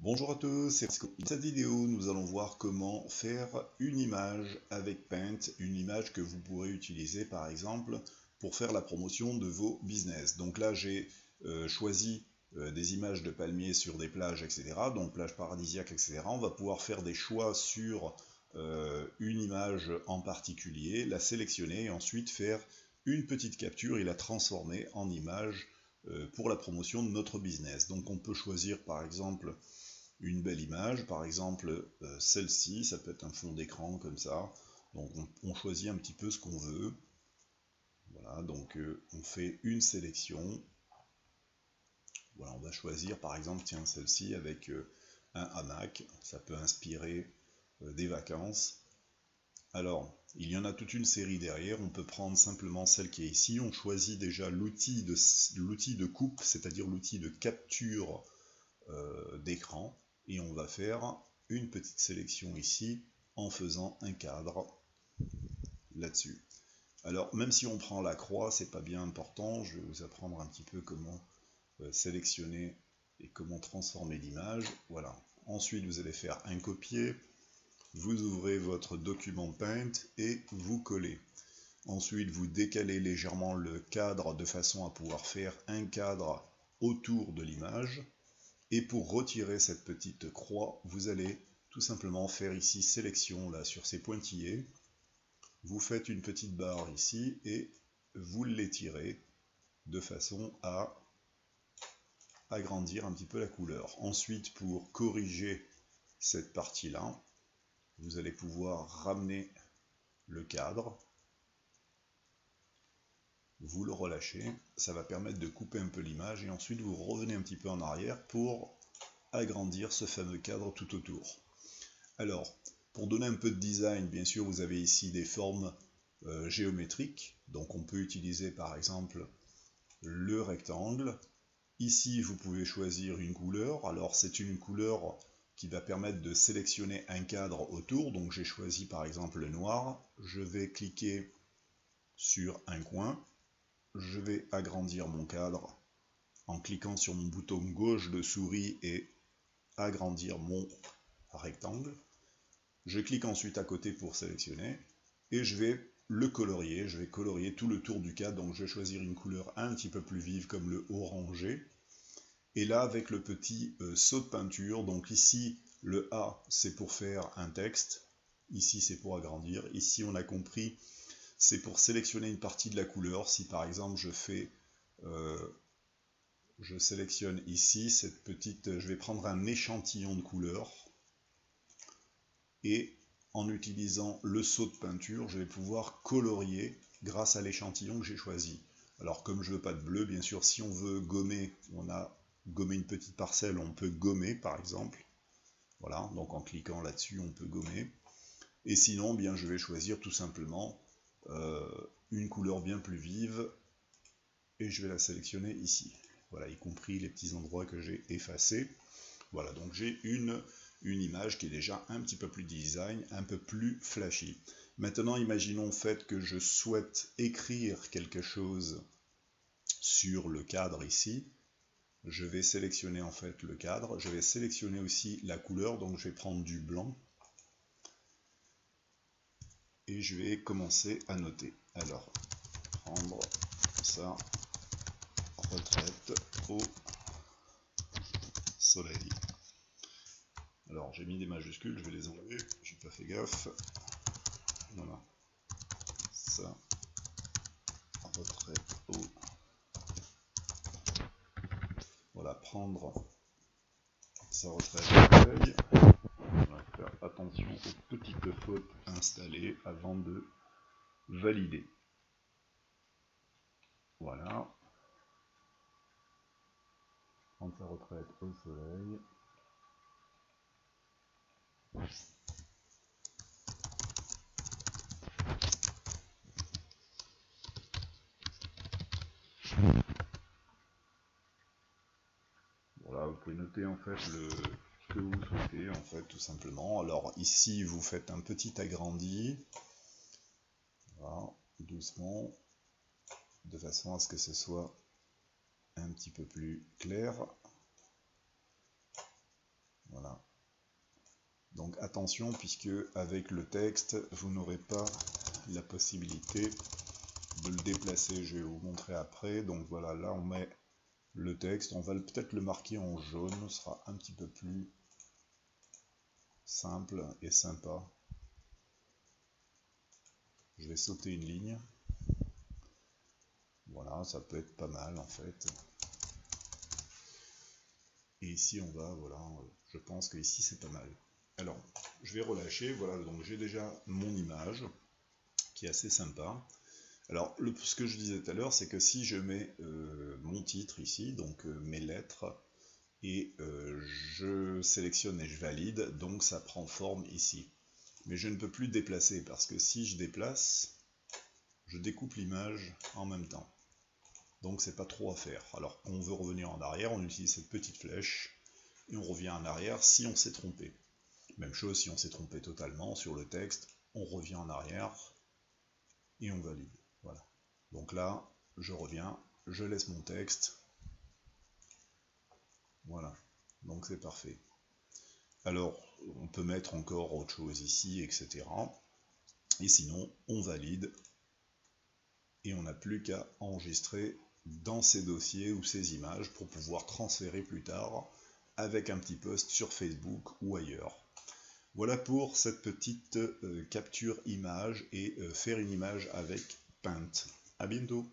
Bonjour à tous, c'est Francisco. Dans cette vidéo, nous allons voir comment faire une image avec Paint, une image que vous pourrez utiliser par exemple pour faire la promotion de vos business. Donc là, j'ai choisi des images de palmiers sur des plages, etc. Donc plages paradisiaques, etc. On va pouvoir faire des choix sur une image en particulier, la sélectionner et ensuite faire une petite capture et la transformer en image pour la promotion de notre business. Donc on peut choisir par exemple une belle image, par exemple celle-ci, ça peut être un fond d'écran comme ça, donc on choisit un petit peu ce qu'on veut, voilà, donc on fait une sélection, voilà, on va choisir par exemple, tiens, celle-ci avec un hamac, ça peut inspirer des vacances. Alors, il y en a toute une série derrière, on peut prendre simplement celle qui est ici, on choisit déjà l'outil de coupe, c'est-à-dire l'outil de capture d'écran, et on va faire une petite sélection ici en faisant un cadre là-dessus. Alors même si on prend la croix, c'est pas bien important, je vais vous apprendre un petit peu comment sélectionner et comment transformer l'image. Voilà. Ensuite vous allez faire un copier, vous ouvrez votre document Paint et vous collez. Ensuite vous décalez légèrement le cadre de façon à pouvoir faire un cadre autour de l'image. Et pour retirer cette petite croix, vous allez tout simplement faire ici sélection là sur ces pointillés. Vous faites une petite barre ici et vous l'étirez de façon à agrandir un petit peu la couleur. Ensuite, pour corriger cette partie-là, vous allez pouvoir ramener le cadre, vous le relâchez, ça va permettre de couper un peu l'image et ensuite vous revenez un petit peu en arrière pour agrandir ce fameux cadre tout autour. Alors, pour donner un peu de design, bien sûr, vous avez ici des formes géométriques. Donc on peut utiliser par exemple le rectangle. Ici, vous pouvez choisir une couleur. Alors c'est une couleur qui va permettre de sélectionner un cadre autour. Donc j'ai choisi par exemple le noir. Je vais cliquer sur un coin. Je vais agrandir mon cadre en cliquant sur mon bouton gauche de souris et agrandir mon rectangle. Je clique ensuite à côté pour sélectionner et je vais le colorier. Je vais colorier tout le tour du cadre. Donc je vais choisir une couleur un petit peu plus vive comme le orangé. Et là avec le petit saut de peinture, donc ici le A c'est pour faire un texte, ici c'est pour agrandir, ici on a compris c'est pour sélectionner une partie de la couleur. Si par exemple je sélectionne ici cette petite, je vais prendre un échantillon de couleurs et en utilisant le seau de peinture, je vais pouvoir colorier grâce à l'échantillon que j'ai choisi. Alors comme je veux pas de bleu, bien sûr, si on veut gommer, on a gommé une petite parcelle, on peut gommer par exemple. Voilà, donc en cliquant là-dessus, on peut gommer. Et sinon, bien, je vais choisir tout simplement une couleur bien plus vive et je vais la sélectionner ici. Voilà, y compris les petits endroits que j'ai effacés. Voilà, donc j'ai une image qui est déjà un petit peu plus design, un peu plus flashy. Maintenant, imaginons le fait que je souhaite écrire quelque chose sur le cadre ici. Je vais sélectionner en fait le cadre. Je vais sélectionner aussi la couleur, donc je vais prendre du blanc. Et je vais commencer à noter. Alors, prendre ça, retraite au soleil. Alors j'ai mis des majuscules, je vais les enlever, j'ai pas fait gaffe. Voilà. Ça, retraite au. Voilà, prendre sa retraite au soleil. On va faire attention aux petites fautes installées avant de valider. Voilà. Prendre sa retraite au soleil. Voilà, vous pouvez noter en fait ce que vous souhaitez, en fait, tout simplement. Alors ici, vous faites un petit agrandi, voilà, doucement, de façon à ce que ce soit un petit peu plus clair. Voilà, Donc attention, puisque avec le texte, vous n'aurez pas la possibilité de le déplacer. Je vais vous montrer après. Donc voilà, là on met le texte. On va peut-être le marquer en jaune. Ce sera un petit peu plus simple et sympa. Je vais sauter une ligne. Voilà, ça peut être pas mal en fait. Et ici on va, voilà, je pense que ici c'est pas mal. Alors, je vais relâcher, voilà, donc j'ai déjà mon image qui est assez sympa. Alors, ce que je disais tout à l'heure, c'est que si je mets mon titre ici, donc mes lettres, et je sélectionne et je valide, donc ça prend forme ici. Mais je ne peux plus déplacer, parce que si je déplace, je découpe l'image en même temps. Donc c'est pas trop à faire. Alors on veut revenir en arrière, on utilise cette petite flèche, et on revient en arrière si on s'est trompé. Même chose si on s'est trompé totalement sur le texte, on revient en arrière, et on valide. Voilà. Donc là, je reviens, je laisse mon texte. Voilà. Donc c'est parfait. Alors, on peut mettre encore autre chose ici, etc. Et sinon, on valide. Et on n'a plus qu'à enregistrer dans ces dossiers ou ces images pour pouvoir transférer plus tard avec un petit post sur Facebook ou ailleurs. Voilà pour cette petite capture image et faire une image avec Paint. À bientôt.